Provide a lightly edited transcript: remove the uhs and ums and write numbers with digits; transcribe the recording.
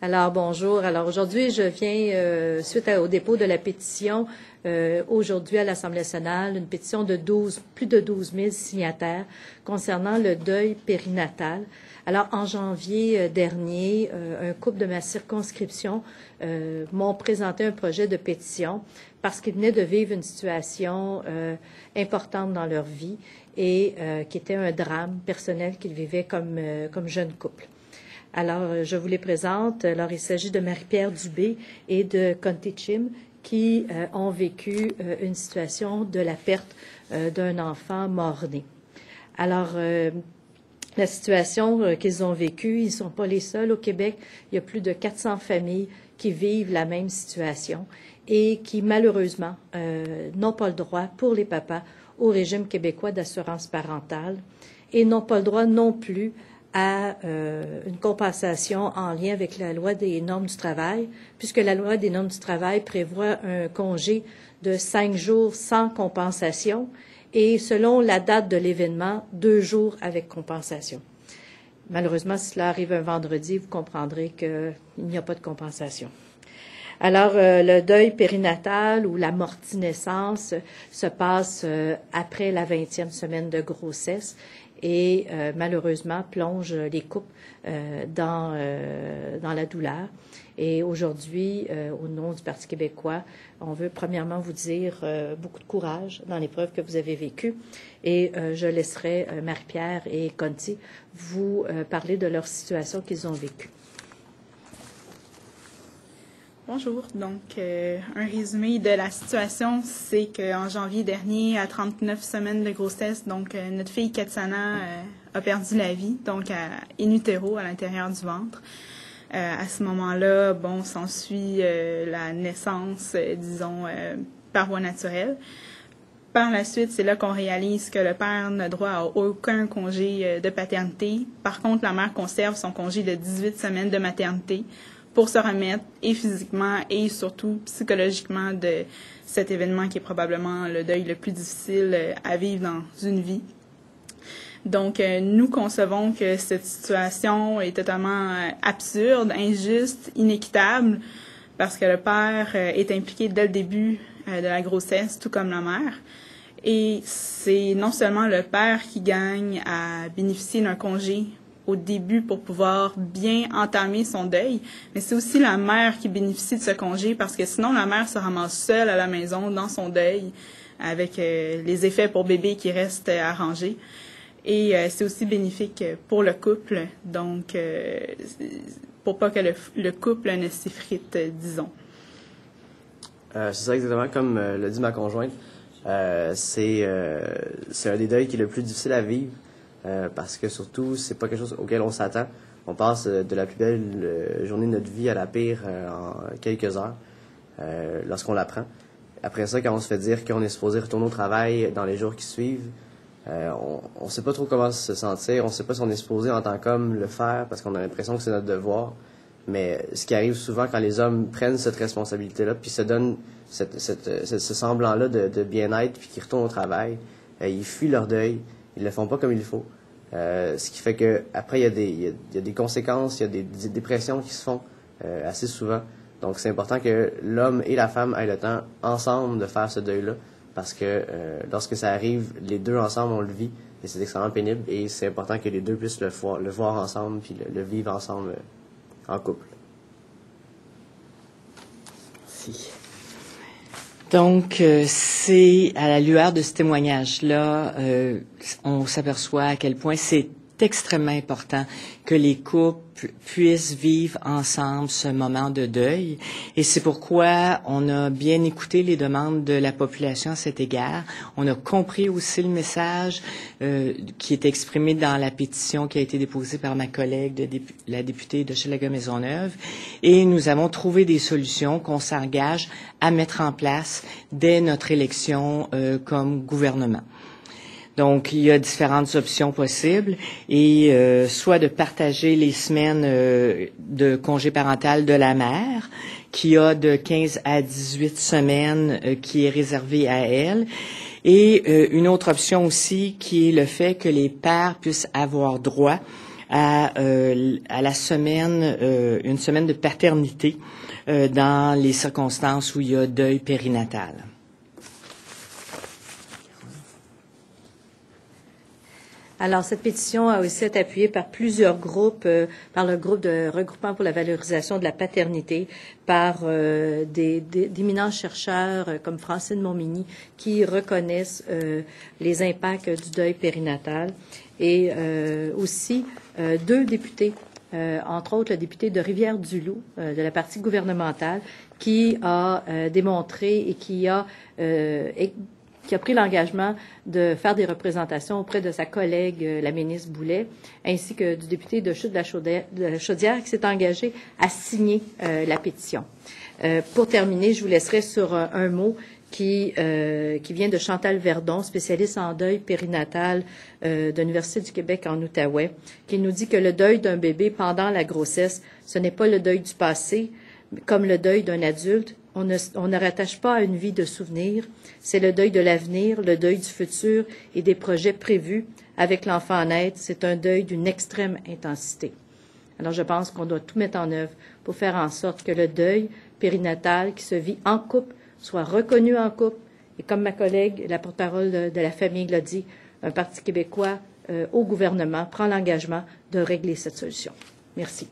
Alors, bonjour. Alors, aujourd'hui, je viens, suite au dépôt de la pétition, aujourd'hui à l'Assemblée nationale, une pétition de plus de 12 000 signataires concernant le deuil périnatal. Alors, en janvier dernier, un couple de ma circonscription m'ont présenté un projet de pétition parce qu'ils venaient de vivre une situation importante dans leur vie et qui était un drame personnel qu'ils vivaient comme jeune couple. Alors, je vous les présente. Alors, il s'agit de Marie-Pierre Dubé et de Conti Chim qui ont vécu une situation de la perte d'un enfant mort-né. Alors, la situation qu'ils ont vécue, ils ne sont pas les seuls au Québec. Il y a plus de 400 familles qui vivent la même situation et qui, malheureusement, n'ont pas le droit, pour les papas, au régime québécois d'assurance parentale et n'ont pas le droit non plus à une compensation en lien avec la loi des normes du travail, puisque la loi des normes du travail prévoit un congé de 5 jours sans compensation et, selon la date de l'événement, 2 jours avec compensation. Malheureusement, si cela arrive un vendredi, vous comprendrez qu'il n'y a pas de compensation. Alors, le deuil périnatal ou la morti-naissance se passe après la 20e semaine de grossesse et malheureusement plonge les couples dans la douleur. Et aujourd'hui, au nom du Parti québécois, on veut premièrement vous dire beaucoup de courage dans l'épreuve que vous avez vécue. Et je laisserai Marie-Pierre et Conti vous parler de leur situation qu'ils ont vécue. Bonjour. Donc, un résumé de la situation, c'est qu'en janvier dernier, à 39 semaines de grossesse, donc notre fille Katsana a perdu la vie, donc in utero, à l'intérieur du ventre. À ce moment-là, bon, s'ensuit la naissance, disons, par voie naturelle. Par la suite, c'est là qu'on réalise que le père n'a droit à aucun congé de paternité. Par contre, la mère conserve son congé de 18 semaines de maternité pour se remettre et physiquement et surtout psychologiquement de cet événement qui est probablement le deuil le plus difficile à vivre dans une vie. Donc, nous concevons que cette situation est totalement absurde, injuste, inéquitable, parce que le père est impliqué dès le début de la grossesse, tout comme la mère. Et c'est non seulement le père qui gagne à bénéficier d'un congé au début pour pouvoir bien entamer son deuil, mais c'est aussi la mère qui bénéficie de ce congé parce que sinon la mère se ramasse seule à la maison dans son deuil avec les effets pour bébé qui restent à ranger. Et c'est aussi bénéfique pour le couple, donc pour pas que le couple ne s'effrite, disons. C'est ça exactement comme l'a dit ma conjointe. C'est un des deuils qui est le plus difficile à vivre. Parce que surtout, c'est pas quelque chose auquel on s'attend. On passe de la plus belle journée de notre vie à la pire en quelques heures lorsqu'on l'apprend. Après ça, quand on se fait dire qu'on est supposé retourner au travail dans les jours qui suivent, on sait pas trop comment se sentir. On sait pas si on est supposé en tant qu'homme le faire parce qu'on a l'impression que c'est notre devoir. Mais ce qui arrive souvent quand les hommes prennent cette responsabilité-là puis se donnent ce semblant-là de bien-être puis qu'ils retournent au travail, ils fuient leur deuil. Ils le font pas comme il faut. Ce qui fait que après il y a des conséquences, il y a des dépressions qui se font assez souvent. Donc c'est important que l'homme et la femme aient le temps ensemble de faire ce deuil-là parce que lorsque ça arrive, les deux ensemble on le vit et c'est extrêmement pénible et c'est important que les deux puissent le voir ensemble puis le vivre ensemble en couple. Merci. Donc, c'est à la lueur de ce témoignage-là, on s'aperçoit à quel point c'est extrêmement important que les couples puissent vivre ensemble ce moment de deuil. Et c'est pourquoi on a bien écouté les demandes de la population à cet égard. On a compris aussi le message qui est exprimé dans la pétition qui a été déposée par ma collègue, la députée de Hochelaga-Maisonneuve. Et nous avons trouvé des solutions qu'on s'engage à mettre en place dès notre élection comme gouvernement. Donc, il y a différentes options possibles et soit de partager les semaines de congé parental de la mère, qui a de 15 à 18 semaines qui est réservée à elle, et une autre option aussi qui est le fait que les pères puissent avoir droit à la semaine, une semaine de paternité dans les circonstances où il y a deuil périnatal. Alors, cette pétition a aussi été appuyée par plusieurs groupes, par le groupe de regroupement pour la valorisation de la paternité, par d'éminents chercheurs comme Francine Montminy, qui reconnaissent les impacts du deuil périnatal, et aussi 2 députés, entre autres le député de Rivière-du-Loup, de la partie gouvernementale, qui a démontré et qui a pris l'engagement de faire des représentations auprès de sa collègue, la ministre Boulet, ainsi que du député de Chute de la Chaudière qui s'est engagé à signer la pétition. Pour terminer, je vous laisserai sur un mot qui vient de Chantal Verdon, spécialiste en deuil périnatal de l'Université du Québec en Outaouais, qui nous dit que le deuil d'un bébé pendant la grossesse, ce n'est pas le deuil du passé, comme le deuil d'un adulte. On ne rattache pas à une vie de souvenirs. C'est le deuil de l'avenir, le deuil du futur et des projets prévus. Avec l'enfant à naître, c'est un deuil d'une extrême intensité. Alors, je pense qu'on doit tout mettre en œuvre pour faire en sorte que le deuil périnatal qui se vit en couple soit reconnu en couple. Et comme ma collègue, la porte-parole de la famille l'a dit, un Parti québécois au gouvernement prend l'engagement de régler cette solution. Merci.